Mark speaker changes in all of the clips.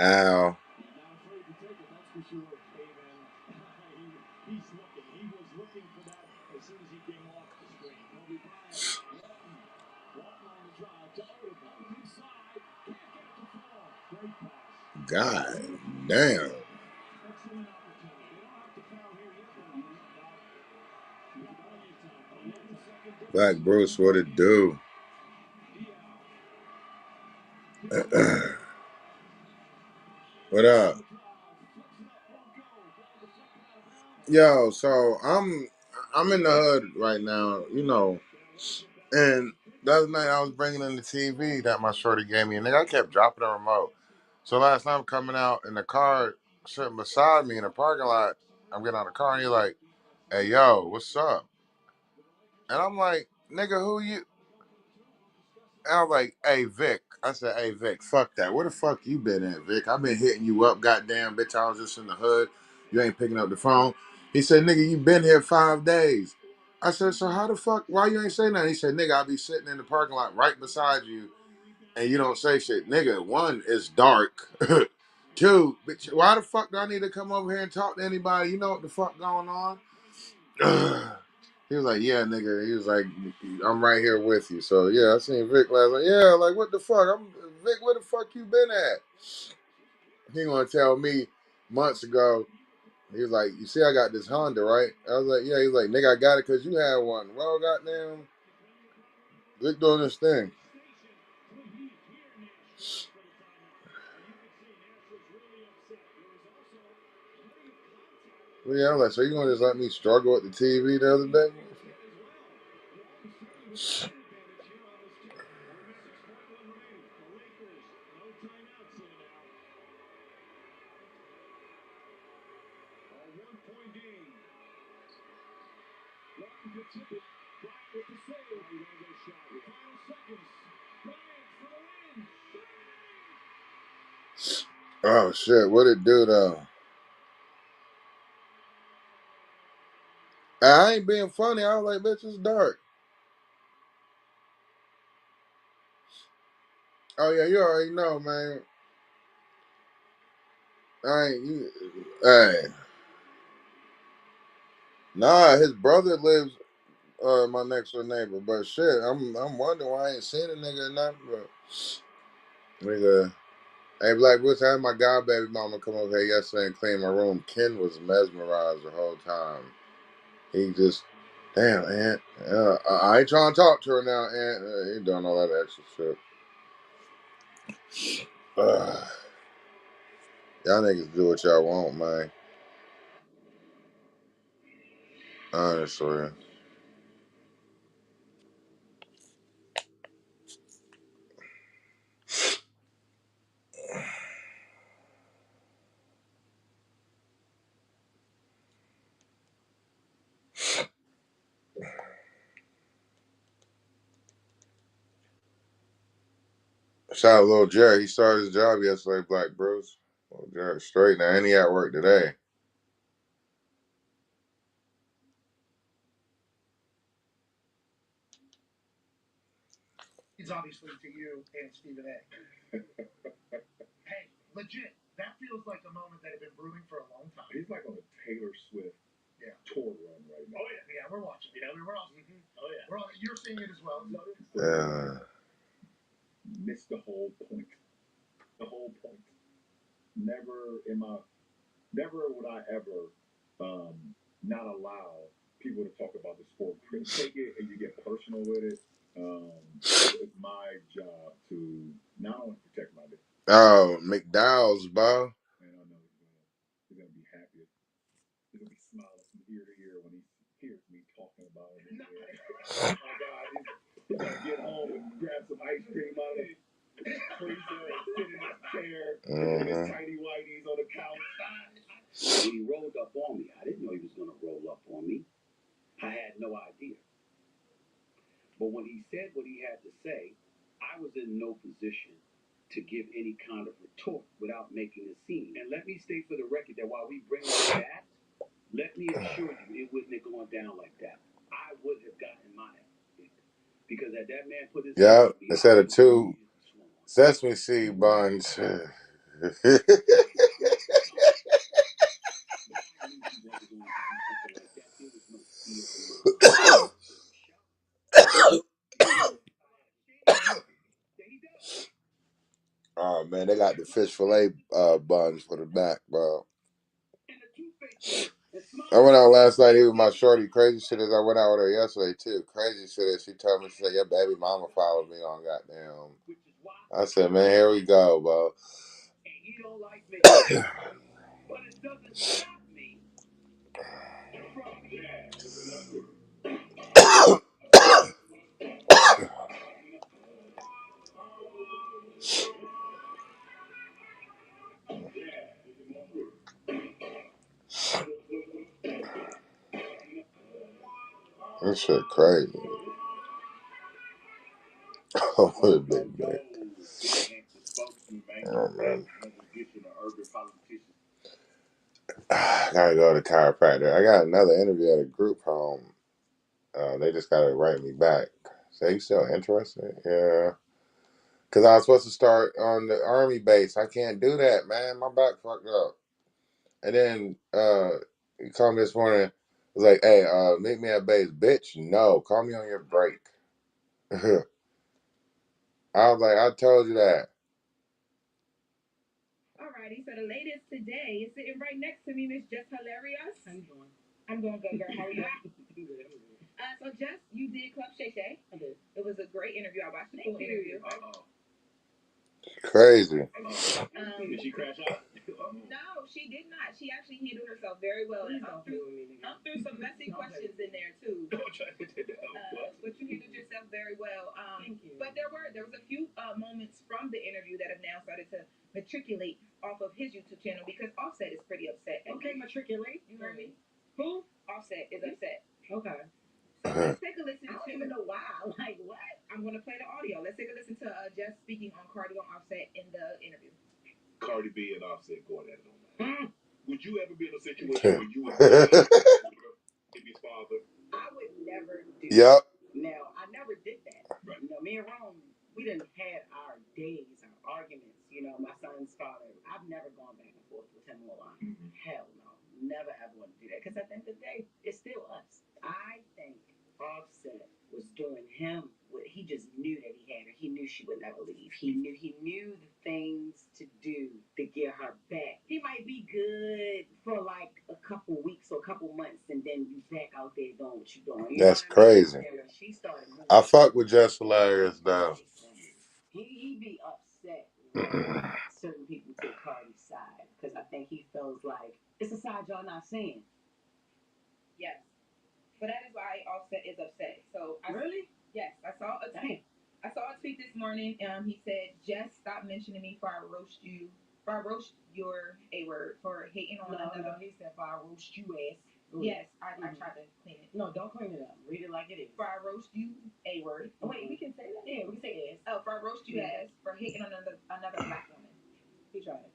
Speaker 1: Ow. God damn. Black Bruce, what it do? What up? Yo, so I'm in the hood right now, you know, and the other night I was bringing in the TV that my shorty gave me, and nigga, I kept dropping the remote. So last night I'm coming out in the car sitting beside me in the parking lot. I'm getting out of the car, and he's like, "Hey, yo, what's up?" And I'm like, "Nigga, who you?" And I was like, "Hey, Vic." I said, "Hey, Vic, fuck that. Where the fuck you been at, Vic? I've been hitting you up, goddamn bitch. I was just in the hood. You ain't picking up the phone." He said, "Nigga, you been here 5 days." I said, "So how the fuck? Why you ain't say nothing?" He said, "Nigga, I be sitting in the parking lot right beside you, and you don't say shit." Nigga, one, it's dark. Two, bitch, why the fuck do I need to come over here and talk to anybody? You know what the fuck going on? He was like, "Yeah, nigga." He was like, "I'm right here with you." So yeah, I seen Vic last night. Yeah, like what the fuck? I'm Vic. Where the fuck you been at? He gonna tell me months ago. He was like, "You see, I got this Honda, right?" I was like, "Yeah." He's like, "Nigga, I got it because you had one." Well, goddamn, Vic doing this thing. Well, yeah, I'm like, so you gonna just let me struggle with the TV the other day? Oh shit, what it do though? I ain't being funny. I was like, "Bitch, it's dark." Oh yeah, you already know, man. I ain't. Hey, nah, his brother lives my next door neighbor, but shit, I'm wondering why I ain't seen a nigga or nothing. But nigga, hey, Black Woods, I had my god baby mama come over here yesterday and clean my room. Ken was mesmerized the whole time. He just, damn, Aunt. I ain't trying to talk to her now, Aunt. He doing all that extra shit. Y'all niggas do what y'all want, man. Honestly. Shout out to Lil Jerry. He started his job yesterday, Black Bruce. Lil Jerry straight now, and he at work today. Yeah. Oh, McDowell's, bro. Mhm. Yeah, instead of 2 sesame seed buns. Oh man, they got the fish fillet buns for the back, bro. I went out last night. Even my shorty. Crazy shit is I went out with her yesterday too. Crazy shit is she told me, she said, "Your baby mama followed me on goddamn." I said, "Man, here we go, bro." This shit crazy. Oh, what a big man. Oh man. I gotta go to the chiropractor. I got another interview at a group home. They just gotta write me back. Say, you still interested? Yeah. Cause I was supposed to start on the army base. I can't do that, man. My back fucked up. And then he called me this morning. Was like, "Hey, meet me at base, bitch." No, call me on your break. I was like, "I told you that." Alrighty, so the latest today is sitting right next to me, Miss Jess Hilarious. How you doing? I'm doing good, girl. How are you? So Jess, you did Club Shay Shay. I did. It was a great interview. I watched the full interview. Crazy. Did she crash out? No, she did not. She actually handled herself very well. And threw some messy questions in there too. But you handled yourself very well. Thank you. But there was a few moments from the interview that have now started to matriculate off of his YouTube channel because Offset is pretty upset. Okay, matriculate. You heard me? Who? Offset is upset. Okay. So let's take a listen to. I don't even know why. Like what? I'm gonna play the audio. Let's take a listen to Jeff speaking on Cardi and Offset in the interview. Cardi B and Offset going at it online. Would you ever be in a situation where you would if his father? I would never do. Yep. Now I never did that. Right. You know, me and Rome, we didn't had our days, our arguments. You know, my son's father. I've never gone back and forth with him online. Mm-hmm. Hell no, never ever want to do that. Because at the end of the day, it's still us. I think Offset was doing him what he just knew that he had her. He knew she would never leave. He knew the things to do to get her back. He might be good for like a couple weeks or a couple months, and then you back out there doing what you doing. That's crazy. She started I fuck with Just Hilarious though. He be upset when certain people take Cardi's side because I think he feels like it's a side y'all not seeing. Yes. But that is why Offset is upset. So really? Yes, I saw a tweet. I saw a tweet this morning. He said, "Just stop mentioning me before I roast you. Before I roast your A word for hating on another." No, he said, "Before I roast you ass." Yes, I tried to clean it. No, don't clean it up. Read it like it is. Before I roast you A word. Oh, wait, we can say that. Yeah, we can say ass. Oh, before I roast you ass for hating on another black woman. He tried it.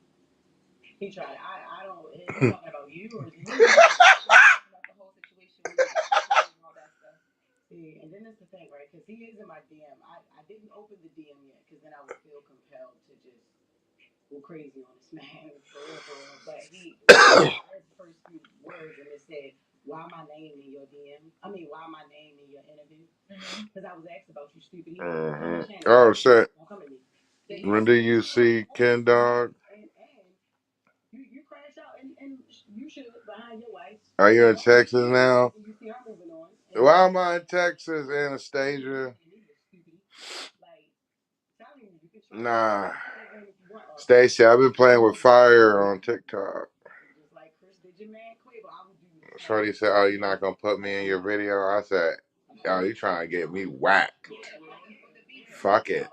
Speaker 1: He tried it. I don't. Is he talking about you or is he about the whole situation with and all that stuff? See, and then that's the thing, right? Because he is in my DM. I didn't open the DM yet because then I would feel compelled to just go crazy on this man for real. But he read the first few words and it said, "Why my name in your DM? I mean, why my name in your interview?" Because I was asked about you, stupid. Oh shit! When do you see Ken Dog? You crash out and you should behind your wife. Are you in Texas now? Why am I in Texas, Anastasia? Nah. Stacy, I've been playing with fire on TikTok. Shorty said, "Oh, you're not going to put me in your video?" I said, "Oh, you trying to get me whacked. Fuck it."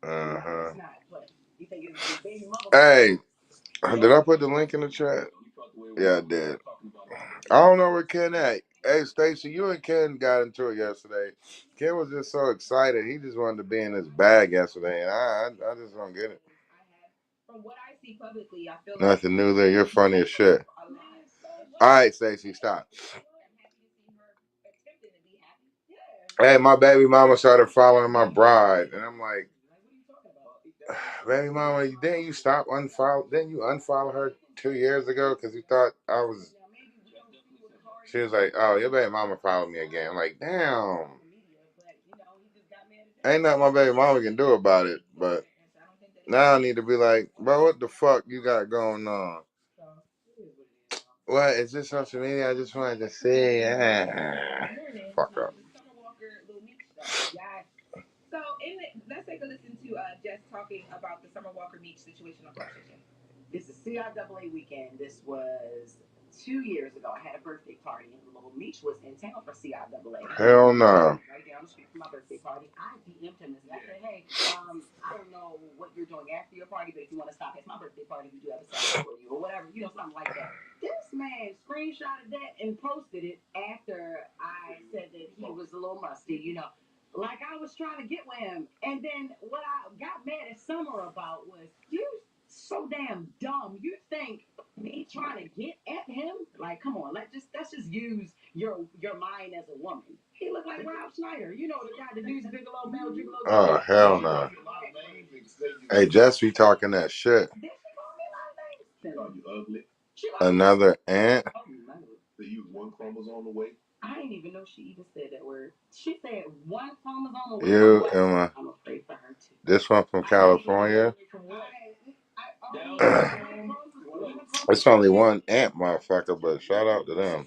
Speaker 1: Uh-huh. Hey, did I put the link in the chat? Yeah, I did. I don't know where Ken at. Hey, Stacy, you and Ken got into it yesterday. Ken was just so excited. He just wanted to be in his bag yesterday, and I just don't get it. From what I see publicly, I feel nothing new there. You're funny as shit. All right, Stacy, stop. Hey, my baby mama started following my bride, and I'm like, baby mama, didn't you stop unfollow? Didn't you unfollow her 2 years ago because you thought I was? She was like, oh, your baby mama followed me again. I'm like, damn. Ain't nothing my baby mama can do about it, but now I need to be like, bro, what the fuck you got going on? What is this social media? I just wanted to see. Fuck up.
Speaker 2: So, let's take a listen to Jess talking about the Summer Walker Meech situation on PlayStation. This is CIAA weekend. This was 2 years ago. I had a birthday party, and Little Meech was in town for CIAA.
Speaker 1: Hell no.
Speaker 2: Right down the street from my birthday party. I DM'd him and said, hey, I don't know what you're doing after your party, but if you want to stop at my birthday party, we do have a salad for you, or whatever, something like that. This man screenshotted that and posted it after I said that he was a little musty. Like I was trying to get with him. And then what I got mad at Summer about was, you so damn dumb. You think me trying to get at him? Like, come on, let's just use your mind as a woman. He looked like Rob Schneider. The guy that does Bigelow, Mel Gigolo.
Speaker 1: Oh hell no. Hey, Jess be talking that shit.
Speaker 2: Did she call me a lot of names? You ugly.
Speaker 1: Another ant.
Speaker 2: They use one chromosome away. I didn't even know she even said that word. She said one chromosome away.
Speaker 1: You
Speaker 2: Emma. I'm afraid for her too.
Speaker 1: This one from California. It's only one ant, motherfucker, but shout out to them.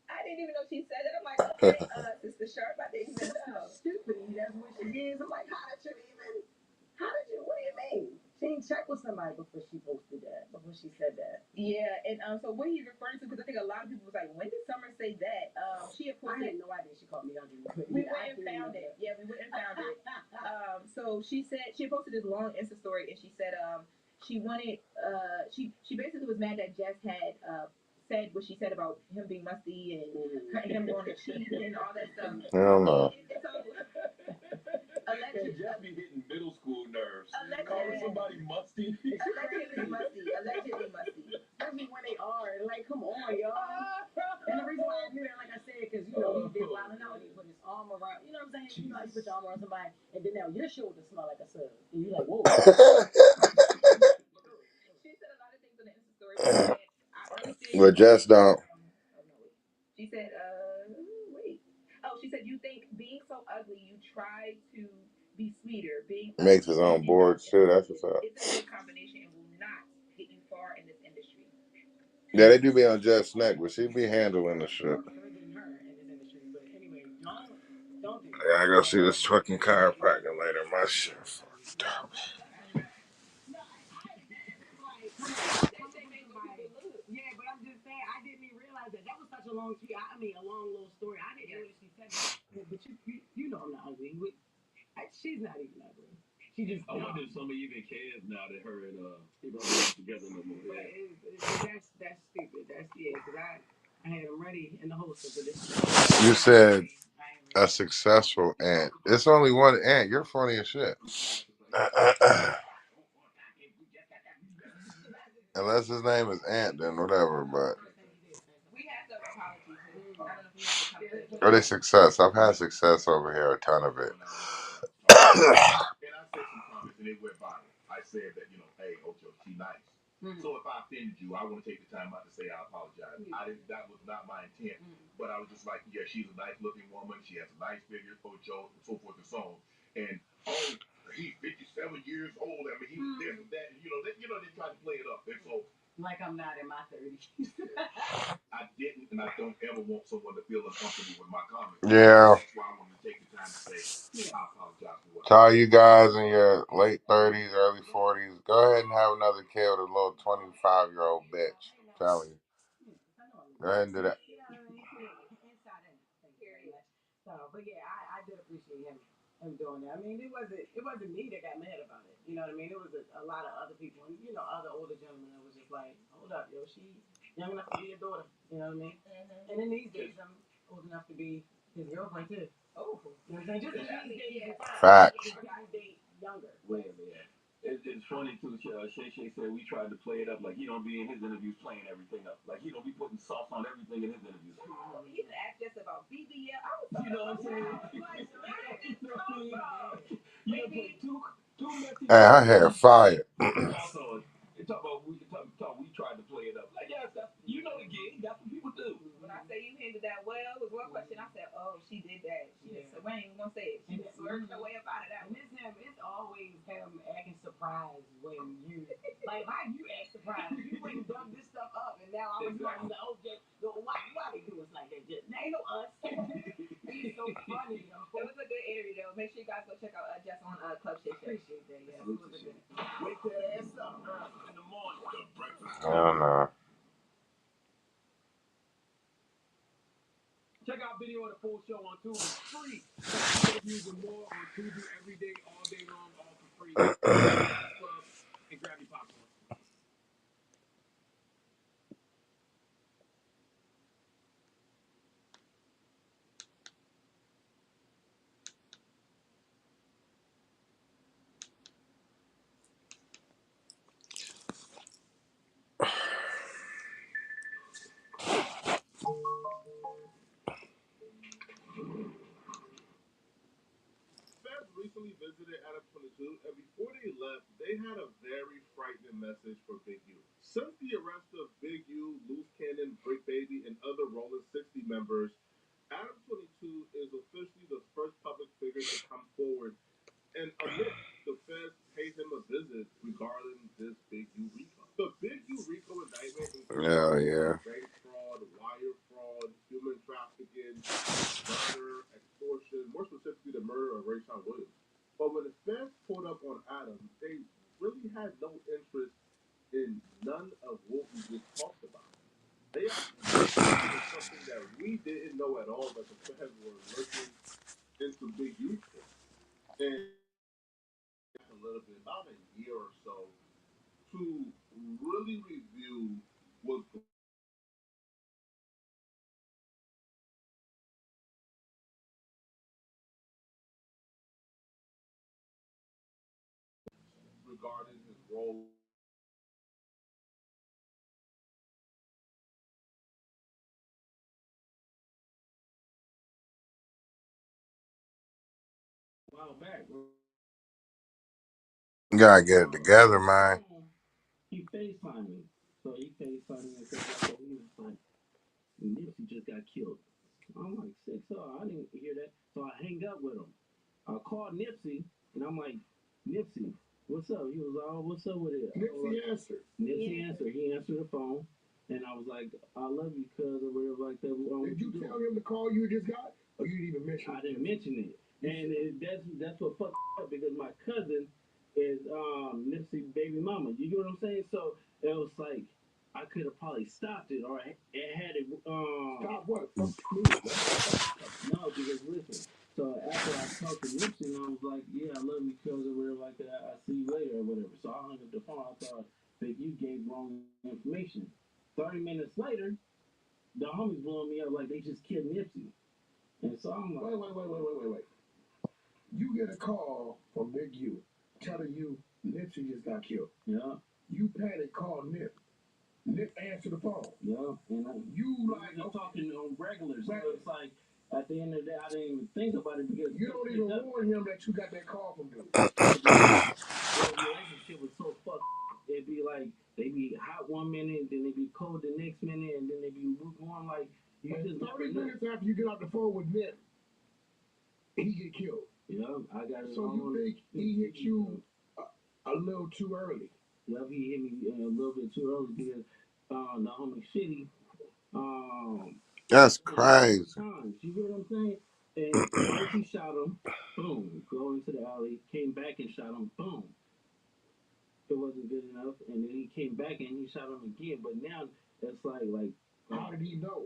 Speaker 2: I didn't even know she said it. I'm like, okay, Sister Sharp, I didn't even know. Stupid. That's what she is. I'm like, what do you mean? She didn't check with somebody before she posted that, before she said that. Yeah, and so what he's referring to, because I think a lot of people was like, when did Summer say that? She had posted. I had no idea she called me ugly. We went and found it. Yeah, we went and found it. So she said she posted this long Insta story, and she said she wanted she basically was mad that Jess had said what she said about him being musty and him going to cheat and all that stuff.
Speaker 1: Hell no.
Speaker 2: Allegedly, just be hitting middle school nerves. Calling somebody musty. Allegedly musty. Especially when they are. Like, come on, y'all. And the reason why I knew that, like I said, because, he did wilding out. He put his arm around, you know what I'm saying? You put your arm around somebody, and then now your shoulder smell like a sub. And you're like, whoa. She said a lot of things in the Insta story. She said, I understand.
Speaker 1: But just don't.
Speaker 2: She said, wait. Oh, she said, you think being so ugly, you try to be sweeter. Being
Speaker 1: Makes his own boards too. That's what's up.
Speaker 2: It's a good combination and will not get you far in this industry.
Speaker 1: Yeah, they do be on Jess' neck, but she be handling the shit. Yeah, I go see this fucking chiropractor later. My shit fucked up.
Speaker 2: Yeah, but I'm just saying, I didn't even realize that. That was such a long, a long little story. I didn't know that she said that. But you know I'm not ugly. She's not even ugly. She just. I wonder if somebody even cares now that her and Abraham are together no more. But that's stupid. Because I had them ready in the holster for this.
Speaker 1: You said a successful ant. It's only one ant. You're funny as shit. Unless his name is Ant, then whatever. But or they success. I've had success over here, a ton of it.
Speaker 2: I said that, hey, Ocho, she nice. Mm-hmm. So if I offended you, I want to take the time out to say I apologize. Mm-hmm. That was not my intent. Mm-hmm. But I was just like, yeah, she's a nice looking woman. She has a nice figure, Ocho, and so forth and so on. And he's 57 years old. I mean, he was this and that. And, they try to play it up. And so, like I'm not in my 30s. I didn't, and I don't ever want someone to feel uncomfortable with my comments.
Speaker 1: Yeah.
Speaker 2: That's why I wanted to take the time to say, I apologize for what
Speaker 1: to all you guys in your late 30s, early 40s, go ahead and have another kid with a little 25-year-old bitch. I'm telling you. Go ahead and do that.
Speaker 2: But yeah, I did appreciate him doing that. I mean, it wasn't me that got mad about it. You know what I mean? It was a lot of other people, and other older gentlemen that was just like, hold up, yo, she's young enough to be your daughter. You know what I mean? Mm-hmm. And in these days, I'm old enough to be his girlfriend too. Oh, you know what I'm saying? Just in these days,
Speaker 1: Facts.
Speaker 2: Younger. Well, yeah. It's funny too. Shay said we tried to play it up like he don't be in his interviews playing everything up. Like he don't be putting sauce on everything in his interviews. He's
Speaker 1: Hey, I had fire.
Speaker 2: When I say you handled that well, was one question. I said, "Oh, she did that. She just so we ain't even gonna say it. She just worked her way up out of that." And it's always him acting surprised when you like how you act surprised. You wouldn't dug this stuff up, and now I was like, "Okay, why they do us like that? Just they know us." He's so funny though. It was a good interview though. Make sure you guys go check out Jess on Club Shit Show. Appreciate that. Yeah, it was a good. Wake that ass up in the morning.
Speaker 1: I don't know.
Speaker 2: Check out video of the full show on Tubi. Free. Interviews and more on Tubi every day, all day long, all for free. And grab your popcorn.
Speaker 3: Feds recently visited Adam 22, and before they left, they had a very frightening message for Big U. Since the arrest of Big U, Loose Cannon, Brick Baby, and other Rolling 60 members, Adam 22 is officially the first public figure to come forward and admit the feds paid him a visit regarding this Big U RICO. The Big U RICO indictment includes
Speaker 1: Hell yeah.
Speaker 3: bank fraud, wire fraud, human trafficking, murder, extortion, more specifically the murder of Rayshawn Williams. But when the feds pulled up on Adam, they really had no interest in none of what we just talked about. They actually discovered something that we didn't know at all that the feds were looking into Big U for. And a little bit, about a year or so, to really review what's regarding his role. A while back,
Speaker 1: You gotta get it together, man.
Speaker 2: he FaceTimed me. So he FaceTimed me and said, like, he was like, Nipsey just got killed. I'm like, sick, so I didn't hear that. So I hang up with him. I called Nipsey, and I'm like, Nipsey, what's up? He was like, oh, what's up with it? Nipsey answered. Nipsey answered. He answered the phone, and I was like, I love you, cuz, or whatever like that. Did you tell him to call you just got? Or you didn't even mention it? I didn't mention it. And that's what fucked up, because my cousin is Nipsey baby mama. You get what I'm saying? So it was like, I could have probably stopped it, or it had it. Stop what? No, because listen. So after I talked to Nipsey, and I was like, yeah, I love you, cuz, or whatever like that. I see you later, or whatever. So I hung up the phone. I thought that you gave wrong information. 30 minutes later, the homies blowing me up like they just killed Nipsey. And so I'm like, wait. You get a call from Big U telling you Nipsey just got killed. Yeah. You panic, call Nip. Nip answer the phone. Yeah. And you like okay. Talking on regular. So it's like at the end of the day, I didn't even think about it because you don't even warn him that you got that call from dude. Their relationship was so fucked. It'd be like they be hot one minute, then they be cold the next minute, and then they be lukewarm. Like you just 30 minutes after you get off the phone with Nip, he get killed. Yeah, I got it. So you think he hit you a little too early? Yep, he hit me a little bit too early because the homie Shitty
Speaker 1: That's crazy.
Speaker 2: times. You get what I'm saying? And first he shot him, boom, go into the alley, came back and shot him, boom. It wasn't good enough, and then he came back and he shot him again. But now it's like how did he know?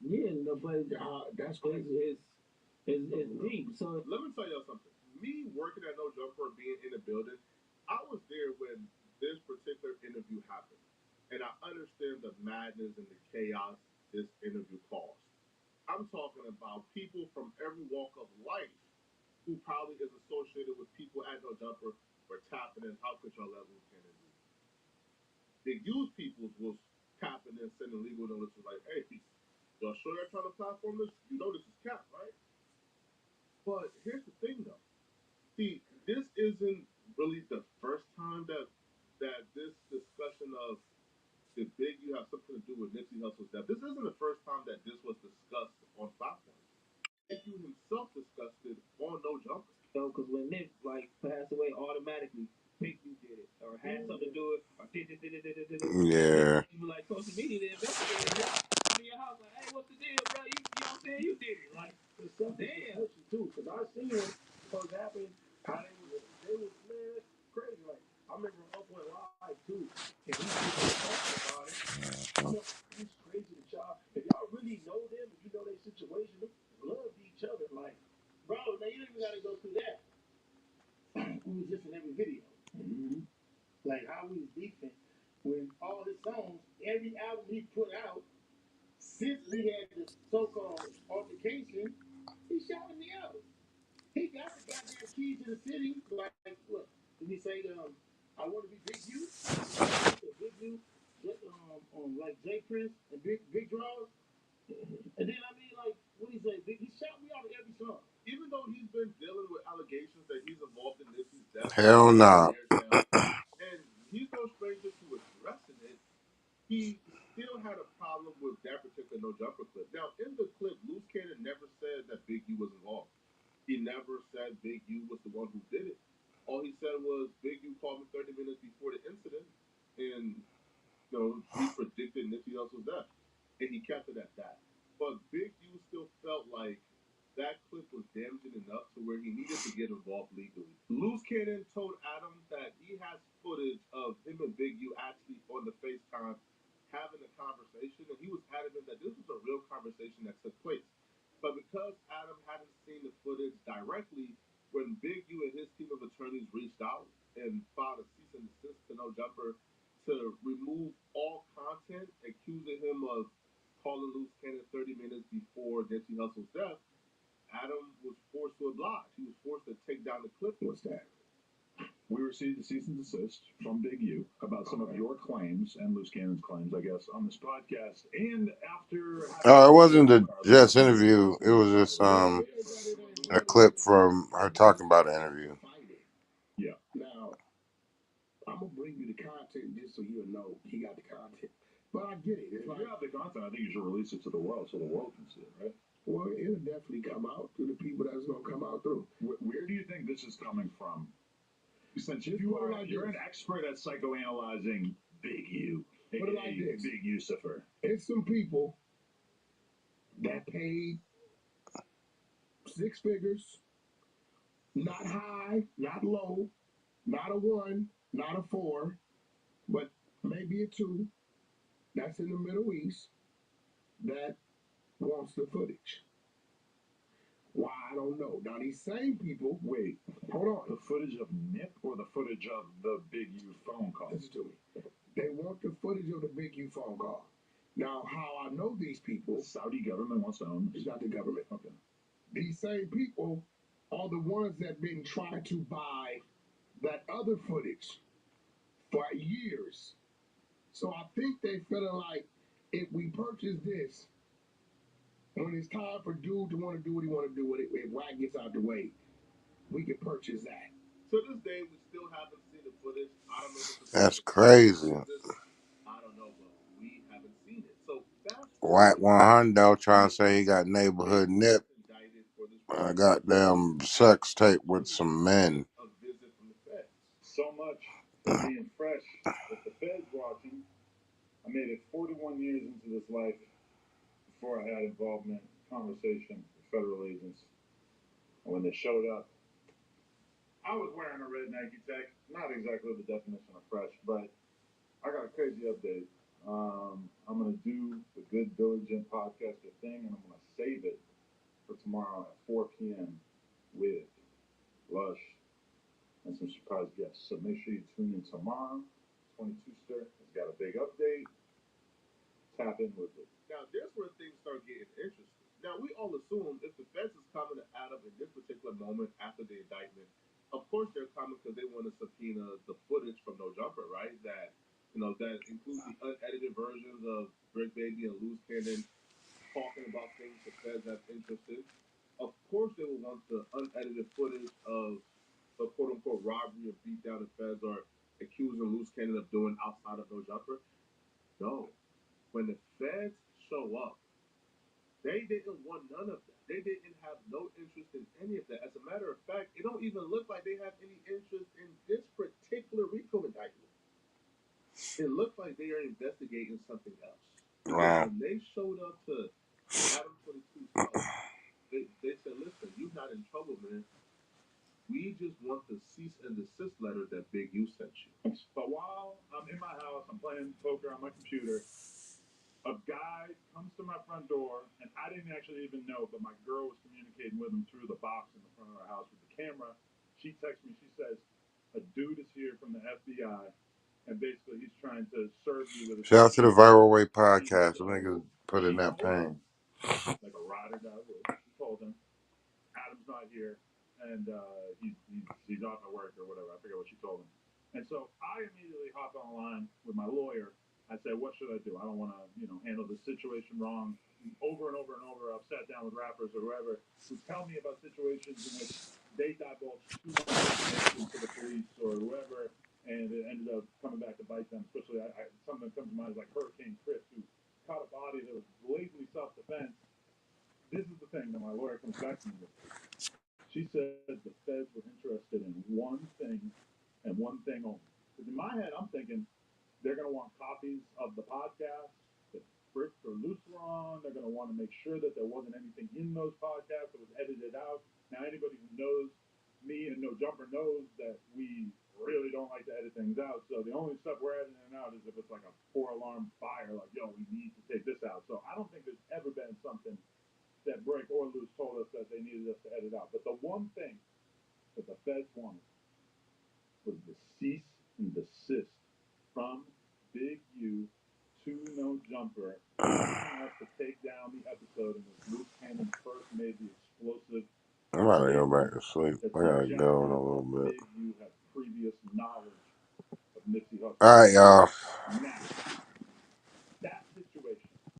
Speaker 2: Yeah, no, but that's crazy. It's deep. So
Speaker 3: let me tell y'all something. Me working at No Jumper, being in the building, I was there when this particular interview happened, and I understand the madness and the chaos this interview caused. I'm talking about people from every walk of life who probably is associated with people at No Jumper for tapping in. How could y'all level can it be? The youth peoples was tapping in, sending legal notices like, hey, y'all sure you're trying to platform this? You know this is cap, right? But here's the thing, though. See, this isn't really the first time that this discussion of did Big U have something to do with Nipsey Hussle's death? This isn't the first time that this was discussed on platforms. Big U himself discussed it on No Jumper.
Speaker 2: So, because when Nick passed away, automatically Big U did it or had something to do it or did.
Speaker 1: Yeah.
Speaker 2: You like social media to investigate it. In your house, like, hey, what's the deal, bro? You know what I'm saying? You did it. Like, damn. Too, because I seen what was happening. How they was man, crazy. Like, I remember Up went live too, and he was talking about it. It's crazy that y'all, if y'all really know them, if you know their situation, they love each other. Like, bro, now you don't even got to go through that. We was just in every video. Mm-hmm. Like how we was beefing when all his songs, every album he put out, since we had the so-called altercation, he shouted me out. He got the goddamn keys to the city. Like what? Did he say I want to be Big U? Big U, like J Prince and Big Draws. And then I mean, like, what do you say? He shot me out of every song.
Speaker 3: Even though he's been dealing with allegations that he's involved in Nipsey's death
Speaker 1: Hell no.
Speaker 3: and he's no stranger to addressing it, he still had a problem with that particular No Jumper clip. Now, in the clip, Loose Cannon never said that Big U was involved. He never said Big U was the one who did it. All he said was Big U called me 30 minutes before the incident, and he predicted Nipsey Hussle's death, and he kept it at that. But Big U still felt like that clip was damaging enough to where he needed to get involved legally. Loose Cannon told Adam that he has footage of him and Big U actually on the FaceTime having a conversation, and he was adamant that this was a real conversation that took place. But because Adam hadn't seen the footage directly, when Big U and his team of attorneys reached out and filed a cease and desist to No Jumper to remove all content accusing him of calling Loose Cannon 30 minutes before Nipsey Hussle's death, Adam was forced to oblige. He was forced to take down the clip.
Speaker 2: What's that?
Speaker 4: We received a cease and desist from Big U about some of your claims and Loose Cannon's claims, I guess, on this podcast. And after
Speaker 1: Oh, it wasn't the Jets interview. It was just a clip from her talking about the interview.
Speaker 4: Yeah.
Speaker 2: Now, I'm gonna bring you the content just so you'll know he got the content. But I get it. It's
Speaker 4: If
Speaker 2: like,
Speaker 4: you have the content, I think you should release it to the world so the world can see it, right?
Speaker 2: well, it'll definitely come out to the people that's gonna come out through.
Speaker 4: Where do you think this is coming from? Since you're an expert at psychoanalyzing Big U,
Speaker 2: Put it like this.
Speaker 4: Big Yusufer.
Speaker 2: It's some people that paid 6 figures, not high, not low, not a 1, not a 4, but maybe a 2. That's in the Middle East that wants the footage. Why, I don't know. Now, these same people,
Speaker 4: Wait,
Speaker 2: hold on.
Speaker 4: the footage of Nip or the footage of the Big U phone call?
Speaker 2: Listen to me. They want the footage of the Big U phone call. Now, how I know these people,
Speaker 4: The Saudi government wants to own this.
Speaker 2: it's not the government.
Speaker 4: Okay.
Speaker 2: These same people are the ones that been trying to buy that other footage for years. So I think they feeling like if we purchase this, when it's time for dude to want to do what he want to do with it, if Wack gets out the way, we can purchase that.
Speaker 3: To this day, we still haven't seen the footage. I don't know if it's
Speaker 1: That's crazy.
Speaker 3: I don't know, but we haven't seen it. So fast
Speaker 1: White
Speaker 3: forward,
Speaker 1: 100 trying to say he got neighborhood Nip.
Speaker 3: indicted for this
Speaker 1: Goddamn sex tape with some men.
Speaker 3: a visit from the feds.
Speaker 4: So much for being fresh with the feds watching. I made it 41 years into this life before I had involvement, conversation with federal agents. And when they showed up, I was wearing a red Nike Tech. Not exactly the definition of fresh, but I got a crazy update. I'm going to do the Good Diligent podcaster thing, and I'm going to save it for tomorrow at 4 p.m. with Lush and some surprise guests. So make sure you tune in tomorrow. 22ster has got a big update. Tap in with it.
Speaker 3: Now, there's where things start getting interesting. Now, we all assume if the feds is coming to Adam in this particular moment after the indictment, of course they're coming because they want to subpoena the footage from No Jumper, right? That includes the unedited versions of Brick Baby and Loose Cannon talking about things the feds have interest in. Of course they will want the unedited footage of the quote unquote robbery or beatdown the feds are accusing Loose Cannon of doing outside of No Jumper. No. When the feds show up, they didn't want none of that. They didn't have no interest in any of that. As a matter of fact, it don't even look like they have any interest in this particular RICO indictment. It looks like they are investigating something else.
Speaker 1: Wow.
Speaker 3: When they showed up to Adam 22's house, they said, listen, you're not in trouble, man. We just want the cease and desist letter that Big U sent you.
Speaker 4: But while I'm in my house, I'm playing poker on my computer, a guy comes to my front door, and I didn't actually even know, but my girl was communicating with him through the box in the front of our house with the camera. She texts me, she says, a dude is here from the FBI, and basically he's trying to serve you with a
Speaker 1: Shout out to the Viral Way podcast. I think it's put in that pain.
Speaker 4: like a ride or die would. She told him, Adam's not here, and he's off at work or whatever. I forget what she told him. And so I immediately hop on the line with my lawyer. I said, what should I do? I don't want to, handle the situation wrong. Over and over and over, I've sat down with rappers or whoever who tell me about situations in which they divulge too much information to the police or whoever, and it ended up coming back to bite them. Especially, something that comes to mind is like Hurricane Chris, who caught a body that was blatantly self-defense. This is the thing that my lawyer comes back to me with. She said the feds were interested in one thing and one thing only. Because in my head, I'm thinking they're going to want copies of the podcast that Brick or Luce were on. They're going to want to make sure that there wasn't anything in those podcasts that was edited out. Now, anybody who knows me and No Jumper knows that we really don't like to edit things out. So the only stuff we're editing out is if it's like a 4-alarm fire, like, yo, we need to take this out. So I don't think there's ever been something that Break or Loose told us that they needed us to edit out. But the one thing that the feds wanted was the cease and desist from Big U to No Jumper, asking us to take down the episode in which Loose Cannon first made the explosive.
Speaker 1: I'm about to go back to sleep. I gotta go in a little bit.
Speaker 4: Big U had previous knowledge of Nipsey Hussle.
Speaker 1: All right, y'all.
Speaker 4: Now,